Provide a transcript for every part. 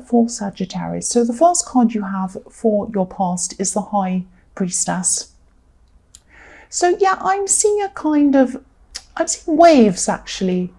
for Sagittarius. So the first card you have for your past is the High Priestess. So yeah, I'm seeing waves actually.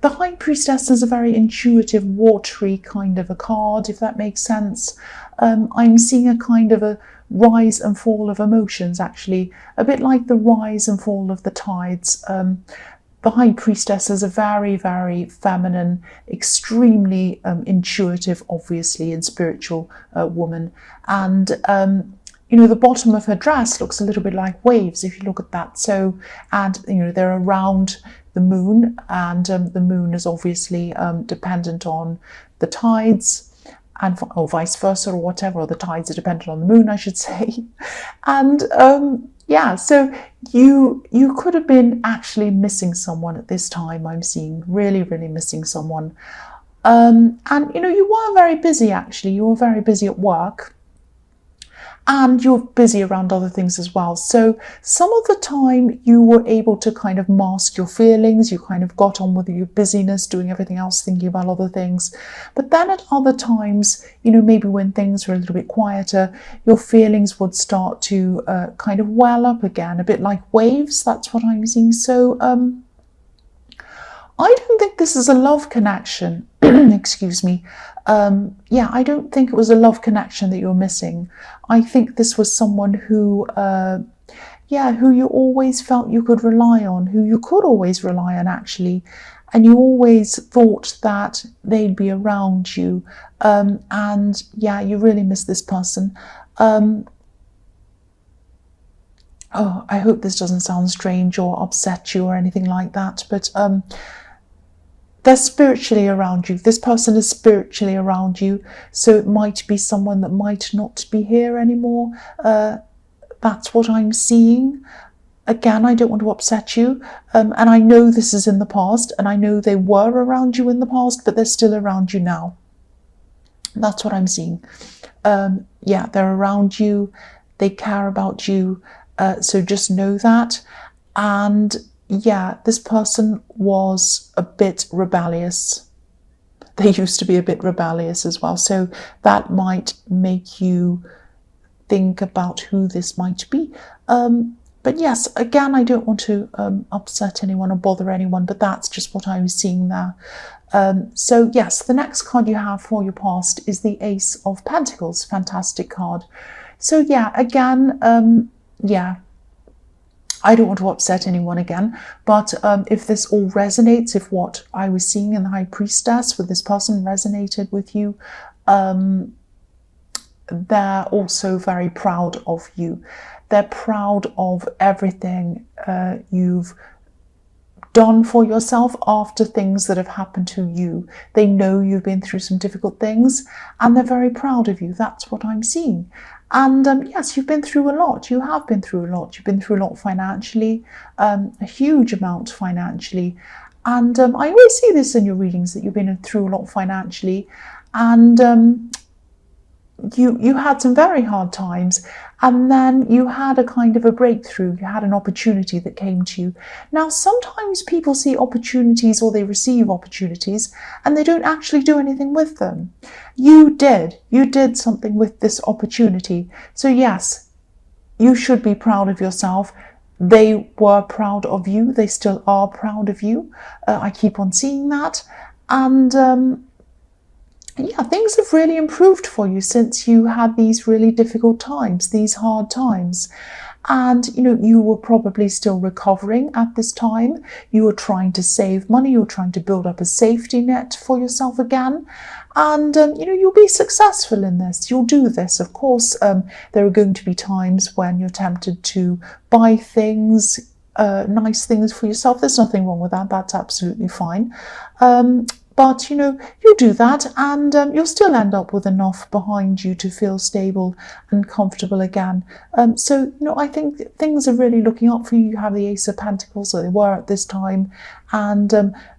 The High Priestess is a very intuitive, watery kind of a card, if that makes sense. I'm seeing a kind of a rise and fall of emotions, actually, a bit like the rise and fall of the tides. The High Priestess is a very, very feminine, extremely intuitive, obviously, and spiritual woman. And, you know, the bottom of her dress looks a little bit like waves, if you look at that. So, and, you know, they're around the moon, and the moon is obviously dependent on the tides, and or vice versa, or whatever, or the tides are dependent on the moon, I should say. And yeah, so you could have been actually missing someone at this time. I'm seeing really, really missing someone. And you know, you were very busy, actually. You were very busy at work, and you're busy around other things as well. So some of the time you were able to kind of mask your feelings. You kind of got on with your busyness, doing everything else, thinking about other things. But then at other times, you know, maybe when things were a little bit quieter, your feelings would start to kind of well up again, a bit like waves. That's what I'm seeing. So I don't think this is a love connection. Excuse me. Yeah, I don't think it was a love connection that you're missing. I think this was someone who, yeah, who you always felt you could rely on, who you could always rely on, actually. And you always thought that they'd be around you. And yeah, you really miss this person. Oh, I hope this doesn't sound strange or upset you or anything like that, but they're spiritually around you. This person is spiritually around you. So it might be someone that might not be here anymore. That's what I'm seeing. Again, I don't want to upset you. And I know this is in the past, and I know they were around you in the past, but they're still around you now. That's what I'm seeing. Yeah, they're around you. They care about you. So just know that. And yeah, this person was a bit rebellious. They used to be a bit rebellious as well. So that might make you think about who this might be. But yes, again, I don't want to upset anyone or bother anyone, but that's just what I was seeing there. So yes, the next card you have for your past is the Ace of Pentacles. Fantastic card. So yeah, again, yeah, I don't want to upset anyone again, but if this all resonates, if what I was seeing in the High Priestess with this person resonated with you, they're also very proud of you. They're proud of everything you've done for yourself after things that have happened to you. They know you've been through some difficult things, and they're very proud of you. That's what I'm seeing. And yes, you've been through a lot. You have been through a lot. You've been through a lot financially, a huge amount financially. And I always see this in your readings, that you've been through a lot financially. And you had some very hard times, and then you had a kind of a breakthrough. You had an opportunity that came to you. Now, sometimes people see opportunities, or they receive opportunities, and they don't actually do anything with them. You did something with this opportunity. So yes, you should be proud of yourself. They were proud of you. They still are proud of you. I keep on seeing that. And yeah, things have really improved for you since you had these really difficult times, these hard times. And, you know, you were probably still recovering at this time. You were trying to save money. You were trying to build up a safety net for yourself again. And, you know, you'll be successful in this. You'll do this. Of course, there are going to be times when you're tempted to buy things, nice things for yourself. There's nothing wrong with that. That's absolutely fine. But, you know, you do that, and you'll still end up with enough behind you to feel stable and comfortable again. So, you know, I think things are really looking up for you. You have the Ace of Pentacles, so they were at this time, and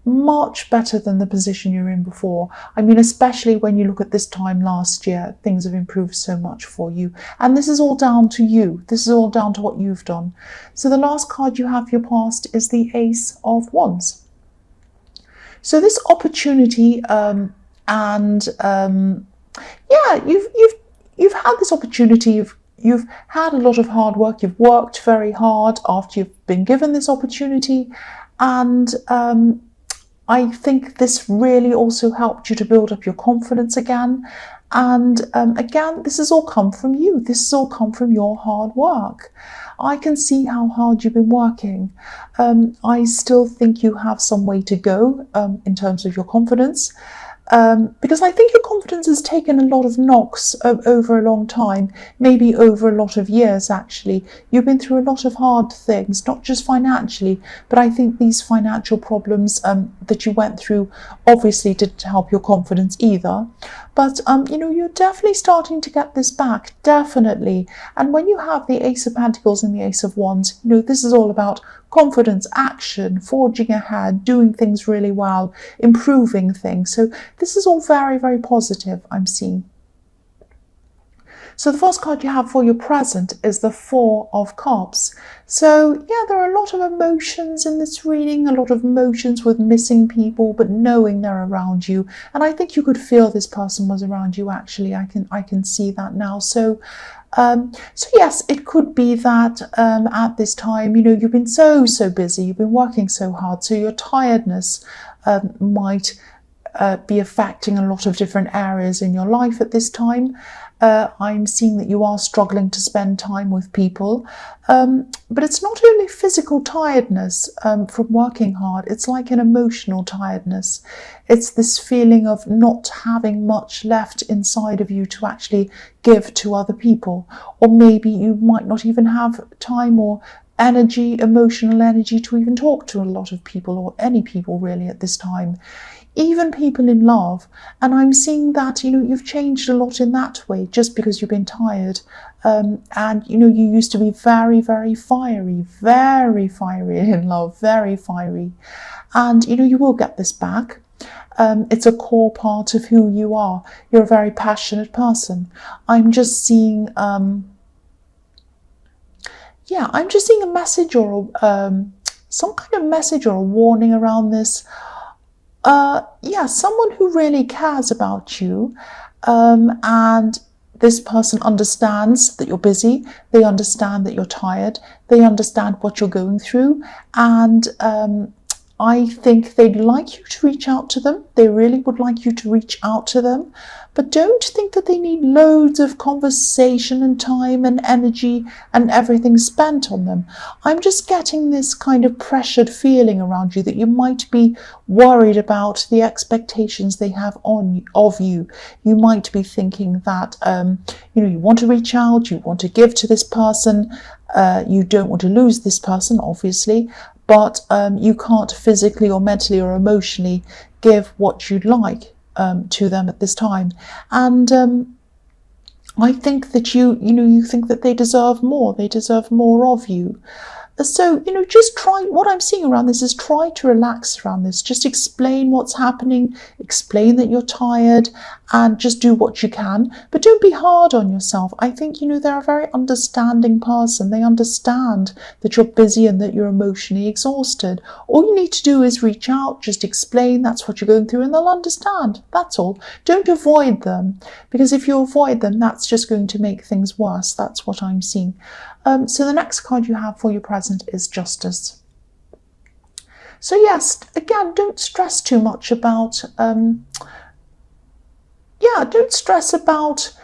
much better than the position you're in before. I mean, especially when you look at this time last year, things have improved so much for you. And this is all down to you. This is all down to what you've done. So the last card you have for your past is the Ace of Wands. So this opportunity, and yeah, you've had this opportunity. You've had a lot of hard work. You've worked very hard after you've been given this opportunity, and I think this really also helped you to build up your confidence again. And again, this has all come from you. This has all come from your hard work. I can see how hard you've been working. I still think you have some way to go in terms of your confidence. Because I think your confidence has taken a lot of knocks over a long time, maybe over a lot of years actually. You've been through a lot of hard things, not just financially, but I think these financial problems that you went through obviously didn't help your confidence either. But you know, you're definitely starting to get this back, definitely. And when you have the Ace of Pentacles and the Ace of Wands, you know, this is all about confidence, action, forging ahead, doing things really well, improving things. So this is all very, very positive, I'm seeing. So the first card you have for your present is the Four of Cups. So yeah, there are a lot of emotions in this reading, a lot of emotions with missing people, but knowing they're around you. And I think you could feel this person was around you actually. I can see that now. So yes, it could be that at this time, you know, you've been so busy, you've been working so hard, so your tiredness might be affecting a lot of different areas in your life at this time. I'm seeing that you are struggling to spend time with people, but it's not only physical tiredness from working hard, it's like an emotional tiredness. It's this feeling of not having much left inside of you to actually give to other people, or maybe you might not even have time or energy, emotional energy, to even talk to a lot of people, or any people really at this time. Even people in love. And I'm seeing that, you know, you've changed a lot in that way just because you've been tired. And, you know, you used to be very, very fiery in love, very fiery. And, you know, you will get this back. It's a core part of who you are. You're a very passionate person. I'm just seeing, yeah, I'm just seeing a message or some kind of message or a warning around this. Yeah, someone who really cares about you, and this person understands that you're busy, they understand that you're tired, they understand what you're going through, and I think they'd like you to reach out to them. They really would like you to reach out to them, but don't think that they need loads of conversation and time and energy and everything spent on them. I'm just getting this kind of pressured feeling around you that you might be worried about the expectations they have of you. You might be thinking that you know, you want to reach out, you want to give to this person, you don't want to lose this person, obviously, but you can't physically or mentally or emotionally give what you'd like to them at this time. And I think that you think that they deserve more of you. So, you know, just try, what I'm seeing around this is try to relax around this. Just explain what's happening, explain that you're tired, and just do what you can. But don't be hard on yourself. I think, you know, they're a very understanding person. They understand that you're busy and that you're emotionally exhausted. All you need to do is reach out, just explain that's what you're going through, and they'll understand. That's all. Don't avoid them, because if you avoid them, that's just going to make things worse. That's what I'm seeing. So the next card you have for your present is Justice. So yes, again, don't stress too much about, don't stress about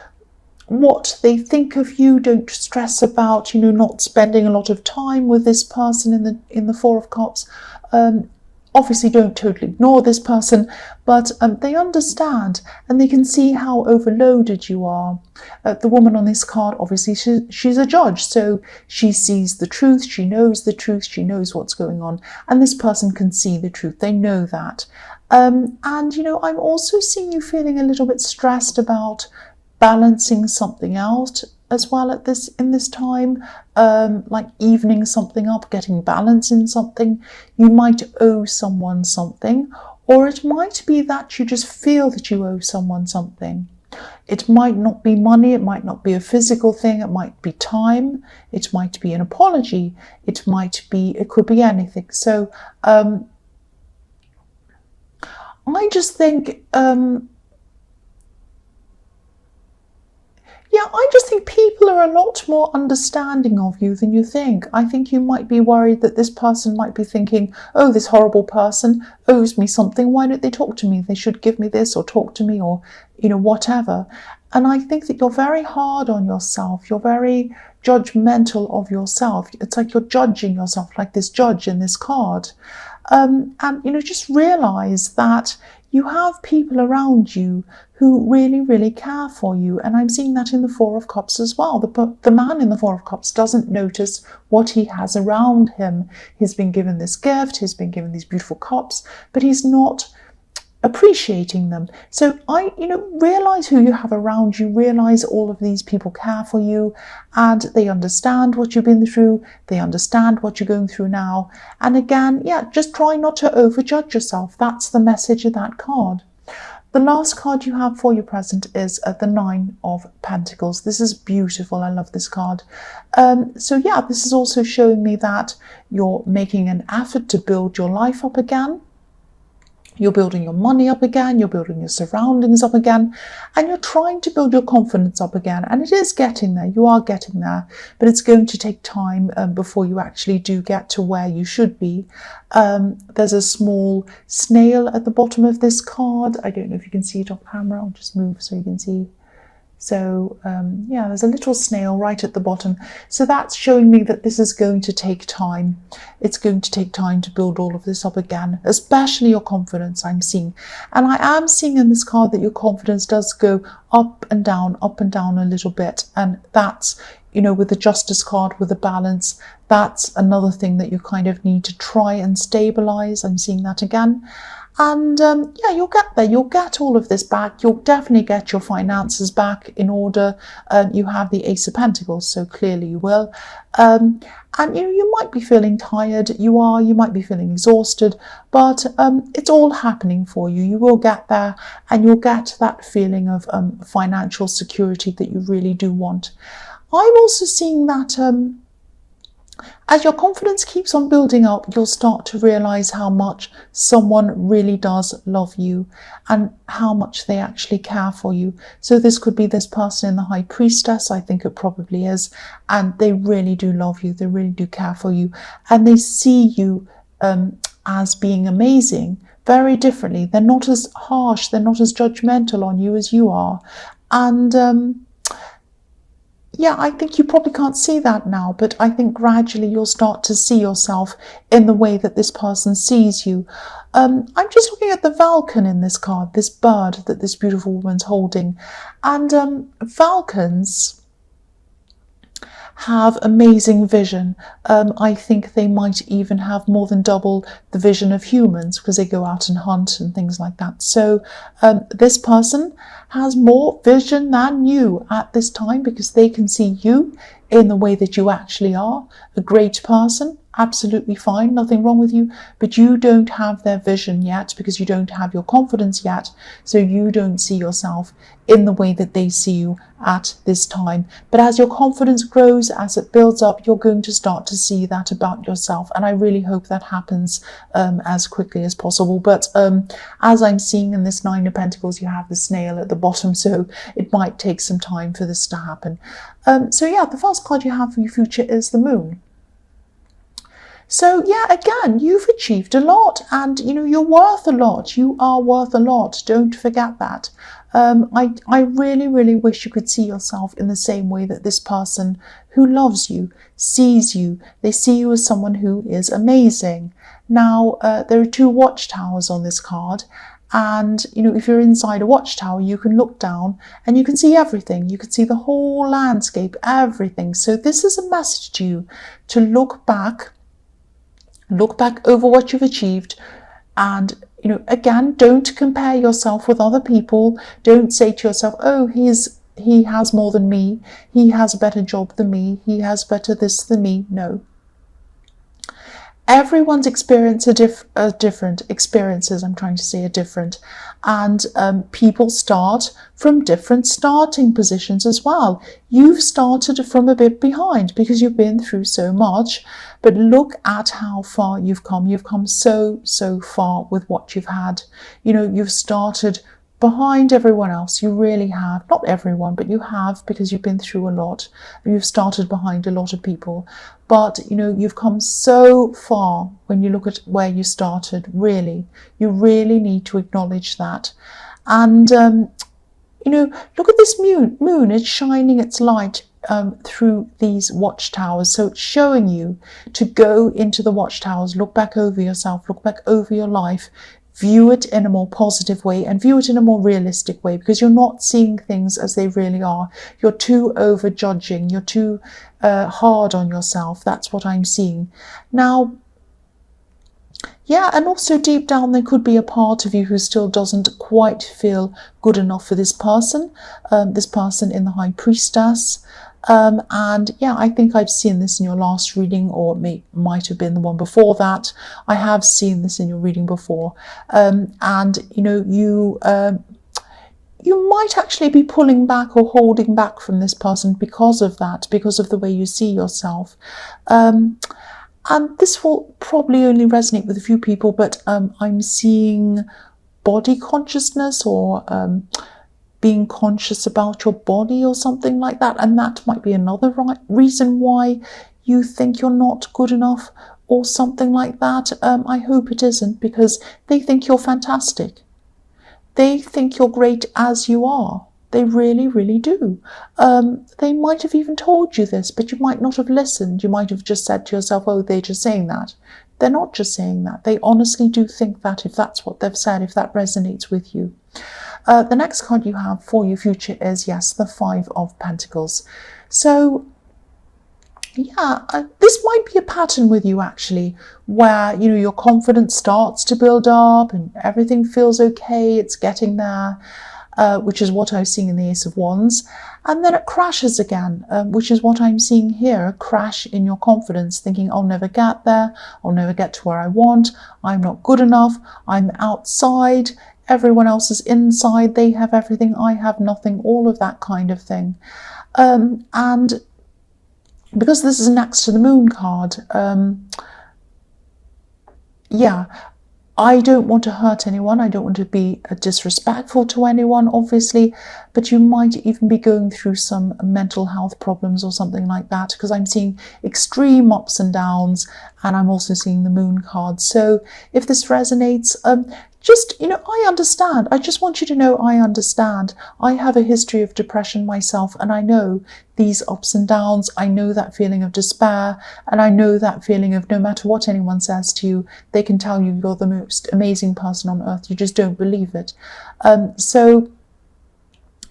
what they think of you. Don't stress about, you know, not spending a lot of time with this person in the Four of Cups. Obviously, don't totally ignore this person, but they understand and they can see how overloaded you are. The woman on this card, obviously, she's a judge, so she sees the truth, she knows the truth, she knows what's going on, and this person can see the truth. They know that. And, you know, I'm also seeing you feeling a little bit stressed about balancing something out as well in this time, like evening something up, getting balance in something. You might owe someone something, or it might be that you just feel that you owe someone something. It might not be money, it might not be a physical thing, it might be time, it might be an apology, it could be anything. So I just think Yeah, I just think people are a lot more understanding of you than you think. I think you might be worried that this person might be thinking, oh, this horrible person owes me something. Why don't they talk to me? They should give me this or talk to me or, whatever. And I think that you're very hard on yourself. You're very judgmental of yourself. It's like you're judging yourself, like this judge in this card. And, just realize that you have people around you who really, really care for you. And I'm seeing that in the Four of Cups as well. The man in the Four of Cups doesn't notice what he has around him. He's been given this gift, he's been given these beautiful cups, but he's not appreciating them. So realize who you have around you, realize all of these people care for you and they understand what you've been through, they understand what you're going through now. And again, just try not to overjudge yourself. That's the message of that card. The last card you have for your present is the Nine of Pentacles. This is beautiful. I love this card. This is also showing me that you're making an effort to build your life up again. You're building your money up again, you're building your surroundings up again, and you're trying to build your confidence up again. And it is getting there, you are getting there, but it's going to take time before you actually do get to where you should be. There's a small snail at the bottom of this card. I don't know if you can see it off camera, I'll just move so you can see. So there's a little snail right at the bottom. So that's showing me that this is going to take time. It's going to take time to build all of this up again, especially your confidence, I'm seeing. And I am seeing in this card that your confidence does go up and down a little bit. And that's, with the Justice card, with the balance, that's another thing that you kind of need to try and stabilize. I'm seeing that again. And you'll get there. You'll get all of this back. You'll definitely get your finances back in order. You have the Ace of Pentacles, so clearly you will. And you might be feeling tired. You might be feeling exhausted, but it's all happening for you. You will get there, and you'll get that feeling of financial security that you really do want. I'm also seeing that as your confidence keeps on building up, you'll start to realize how much someone really does love you and how much they actually care for you. So this could be this person in the High Priestess, I think it probably is, and they really do love you, they really do care for you, and they see you as being amazing very differently. They're not as harsh, they're not as judgmental on you as you are. And I think you probably can't see that now, but I think gradually you'll start to see yourself in the way that this person sees you. I'm just looking at the falcon in this card, this bird that this beautiful woman's holding. And falcons have amazing vision. I think they might even have more than double the vision of humans because they go out and hunt and things like that. So this person has more vision than you at this time because they can see you in the way that you actually are, a great person, absolutely fine, nothing wrong with you, but you don't have their vision yet because you don't have your confidence yet, so you don't see yourself in the way that they see you at this time. But as your confidence grows, as it builds up, you're going to start to see that about yourself, and I really hope that happens as quickly as possible. But as I'm seeing in this Nine of Pentacles, you have the snail at the bottom, so it might take some time for this to happen. The first card you have for your future is the Moon. So again, you've achieved a lot, and you're worth a lot. You are worth a lot. Don't forget that. I really, really wish you could see yourself in the same way that this person who loves you sees you. They see you as someone who is amazing. Now, there are two watchtowers on this card. And, if you're inside a watchtower, you can look down and you can see everything. You can see the whole landscape, everything. So this is a message to you to look back over what you've achieved. And, again, don't compare yourself with other people. Don't say to yourself, oh, he has more than me. He has a better job than me. He has better this than me. No. Everyone's experience are different. Experiences, I'm trying to say, are different. And people start from different starting positions as well. You've started from a bit behind because you've been through so much. But look at how far you've come. You've come so, so far with what you've had. You've started behind everyone else. You really have. Not everyone, but you have, because you've been through a lot. You've started behind a lot of people. But, you know, you've come so far when you look at where you started, really. You really need to acknowledge that. And, you know, look at this moon. It's shining its light through these watchtowers. So it's showing you to go into the watchtowers, look back over yourself, look back over your life, view it in a more positive way and view it in a more realistic way, because you're not seeing things as they really are. You're too over judging. You're too hard on yourself. That's what I'm seeing. Now, yeah, and also deep down there could be a part of you who still doesn't quite feel good enough for this person in the High Priestess. And yeah, I think I've seen this in your last reading, or it might have been the one before that. I have seen this in your reading before. And, you know, you might actually be pulling back or holding back from this person because of that, because of the way you see yourself. And this will probably only resonate with a few people, but I'm seeing body consciousness, or being conscious about your body or something like that. And that might be another reason why you think you're not good enough or something like that. I hope it isn't, because they think you're fantastic. They think you're great as you are. They really, really do. They might have even told you this, but you might not have listened. You might have just said to yourself, oh, they're just saying that. They're not just saying that. They honestly do think that, if that's what they've said, if that resonates with you. The next card you have for your future is, yes, the Five of Pentacles. So, yeah, this might be a pattern with you, actually, where, you know, your confidence starts to build up and everything feels okay. It's getting there. Which is what I was seeing in the Ace of Wands. And then it crashes again, which is what I'm seeing here, a crash in your confidence, thinking, I'll never get there, I'll never get to where I want, I'm not good enough, I'm outside, everyone else is inside, they have everything, I have nothing, all of that kind of thing. And because this is next to the Moon card, yeah, I don't want to hurt anyone. I don't want to be disrespectful to anyone, obviously, but you might even be going through some mental health problems or something like that, because I'm seeing extreme ups and downs, and I'm also seeing the Moon card. So if this resonates, just, you know, I understand. I just want you to know I understand. I have a history of depression myself, and I know these ups and downs. I know that feeling of despair, and I know that feeling of no matter what anyone says to you, they can tell you you're the most amazing person on earth. You just don't believe it. So,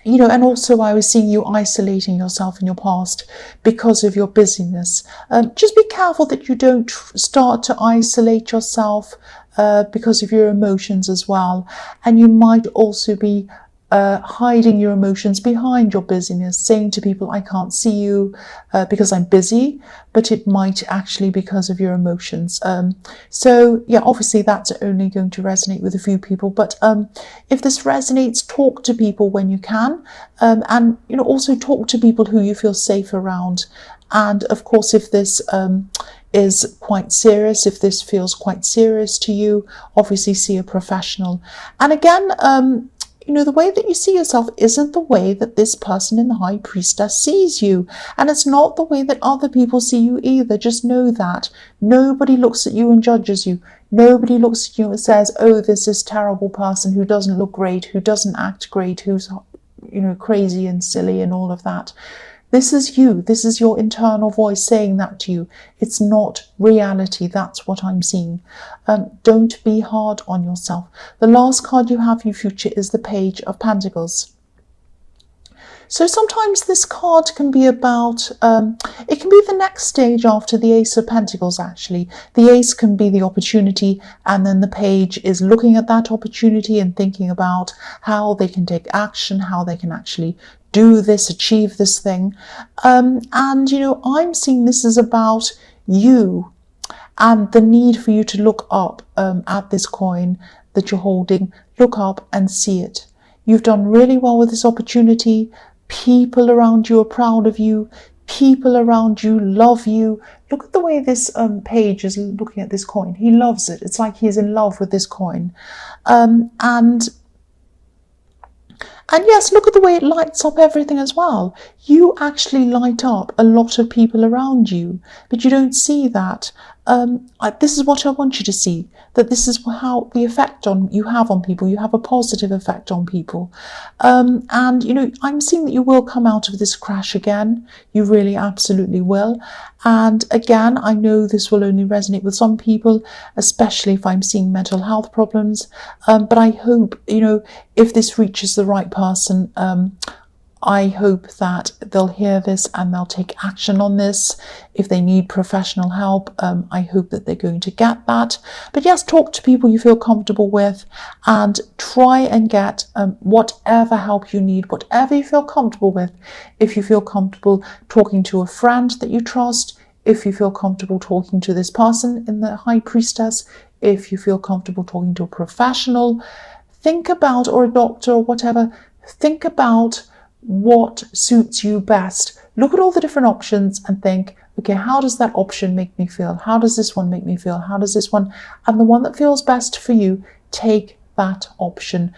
you know, and also I was seeing you isolating yourself in your past because of your busyness. Just be careful that you don't start to isolate yourself because of your emotions as well. And you might also be hiding your emotions behind your busyness, saying to people, I can't see you because I'm busy, but it might actually be because of your emotions. So yeah, obviously that's only going to resonate with a few people, but if this resonates, talk to people when you can, and, you know, also talk to people who you feel safe around. And of course, if this is quite serious, if this feels quite serious to you, obviously see a professional. And again, you know, the way that you see yourself isn't the way that this person in the High Priestess sees you. And it's not the way that other people see you either. Just know that. Nobody looks at you and judges you. Nobody looks at you and says, oh, this is terrible person who doesn't look great, who doesn't act great, who's, you know, crazy and silly and all of that. This is you. This is your internal voice saying that to you. It's not reality. That's what I'm seeing. Don't be hard on yourself. The last card you have for your future is the Page of Pentacles. So sometimes this card can be about, it can be the next stage after the Ace of Pentacles, actually. The Ace can be the opportunity, and then the Page is looking at that opportunity and thinking about how they can take action, how they can actually do this, achieve this thing. And, you know, I'm seeing this is about you and the need for you to look up at this coin that you're holding. Look up and see it. You've done really well with this opportunity. People around you are proud of you. People around you love you. Look at the way this page is looking at this coin. He loves it. It's like he's in love with this coin. And And yes, look at the way it lights up everything as well. You actually light up a lot of people around you, but you don't see that. This is what I want you to see, that this is how the effect you have on people. You have a positive effect on people. And, you know, I'm seeing that you will come out of this crash again. You really absolutely will. And again, I know this will only resonate with some people, especially if I'm seeing mental health problems. But I hope, you know, if this reaches the right person, I hope that they'll hear this and they'll take action on this. If they need professional help, I hope that they're going to get that. But yes, talk to people you feel comfortable with and try and get whatever help you need, whatever you feel comfortable with. If you feel comfortable talking to a friend that you trust, if you feel comfortable talking to this person in the High Priestess, if you feel comfortable talking to a professional, think about, or a doctor or whatever, think about what suits you best. Look at all the different options and think, okay, how does that option make me feel? How does this one make me feel? How does this one? And the one that feels best for you, take that option.